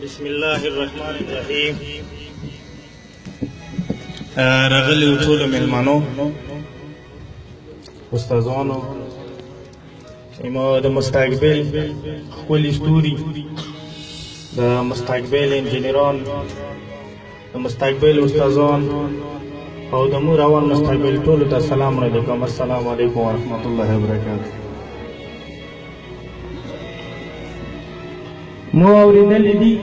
بسم الله الرحمن الرحیم. راغلی ټولو مېلمانو، استادانو، د مستقبل ښکلي ستوري، د مستقبل انجینران، د مستقبل استادان او د مور اول مستقبل ټولو ته سلام علیکم. السلام علیکم ورحمت الله وبرکاته. مو اورېدلي دي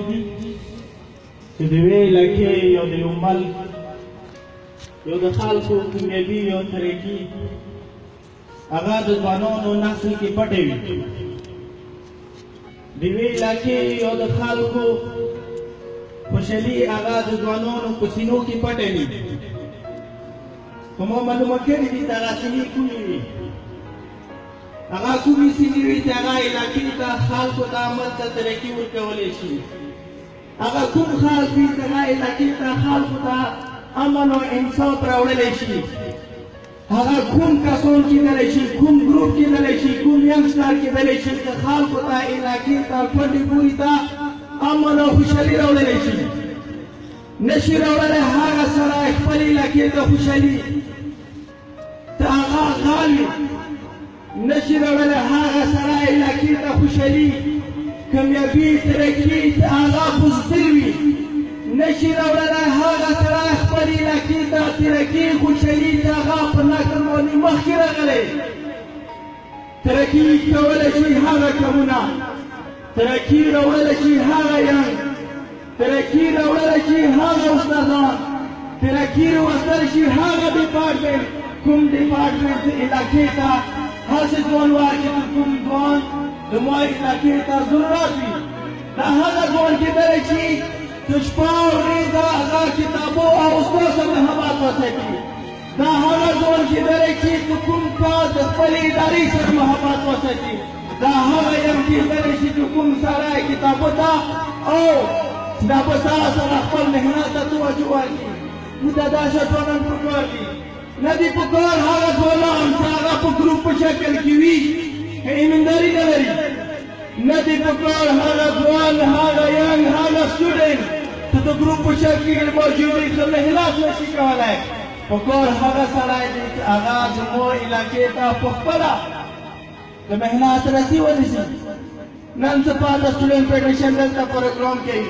چې د یوې علاقې یو د یو ملک یو د خلکو کامیابي او ترقي هغه د ځوانانو نسل کې پټې وي. د یوې علاقې یو د خلکو خوشحالي هغه د ځوانانو په سینو کې پټې وي. خو ما معلومه کړې دي چې هغه سینې کومې وي، هغه کومې سینې وي چې هغه علاقې ته خلکو ته عمل ته ترقي ورکولی شي. هغه کوم خلک وي چې هغه علاقې ته خلکو ته امن او انصاف راوړلی شي. هغه کوم کسان کېدلی شي، کوم ګروپ کېدلی شي، کوم ینګسټر کېدلی شي چې خلکو ته علاقې ته پټې پورې ته امن او خوشحالي راوړلی شي. نشي راوړلی هغه سړی خپل علاقې ته خوشحالي ته هغه غال وي. نشي راوړلی هغه سړی علاقې ته خوشحالي، کامیابي، ترقي ته هغه بزدل وي. نشي راوړلی هغه سړی خپل علاقې ته ترقي، خوشحالي ته هغه په نقل باندې مخکې راغلی. ترقي کولی شي هغه کمونه، ترقي راوړلی شي هغه ینګ، ترقي راوړلی شي هغه استادان، ترقي راوستلی شي هغه ډپارټمنټ کوم ډپارټمنټ چې علاقې ته هسې ځوان واچي چې کوم ځوان د ما علاقې ته ضرورت وي. دا هغه ځوان کېدلی شي چې شپه او ورځ د هغه کتابو او استاد سره محبت وساتي. دا هغه ځوان کېدلی شي چې کوم کار د خپلې ادارې سره محبت وساتي. دا هغه یم کېدلی شي چې کوم سړی کتابو ته او دا په سره خپل محنت ته توجه ورکړي. موږ ته داسې ځوانان پکار دي. نه دي پکار هغه ځوانان چې هغه په ګروپ په شکل کې وي، ایمانداري نه لري. نه دي پکار هغه ځوان، هغه ینګ، هغه سټوډنټ چې د ګروپ په شکل کې موجود وي، ښه محنت نشي کولی. پکار هغه سړی دی چې هغه زموږ علاقې ته په خپله د محنت رسي ونیسي. نن څه پاته سټوډنټ فیډریشن دلته پروګرام کوي،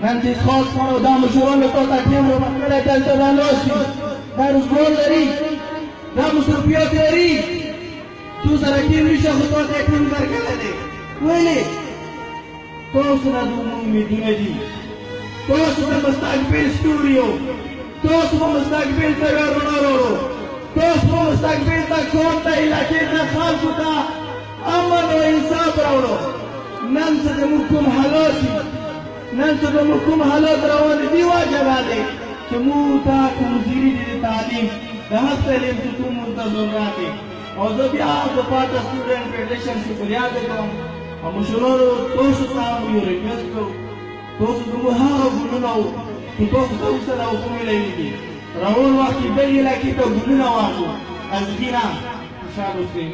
نن چې خاص کړو دا مشرانو ته ته ټیم ورکړی دلته دا ناست وي، دا روزګار لري، دا مصروفیات لري. تو سره ټیم نشته خو تا ته ټیم درکړی دی. ولې؟ تاسو نه د امیدونه دي، تاسو د مستقبل ستوري یو، تاسو به مستقبل ته رڼا راوړو، تاسو به مستقبل ته قوم ته علاقې ته خلکو ته امن او انصاف راوړو. نن څه زموږ کوم حالات دي، نن څه زموږ کوم حالات روان دي، واجب دی چې موږ ته کمزوري دي د تعلیم د هغه تعلیم چې کوم موږ ته ضرورت دی. او زه بیا د پاته سټوډنټ فیډریشن شکریه ادا کوم او مشرانو تاسو ته هم یو ریکویسټ کوو، تاسو زموږ هغه ګلونه وو چې تاسو ته اوس را وکومېدلی دي، روان وخت کې بلې علاقې ته ګلونه واخلو. از دینه خوشحال اوسئ.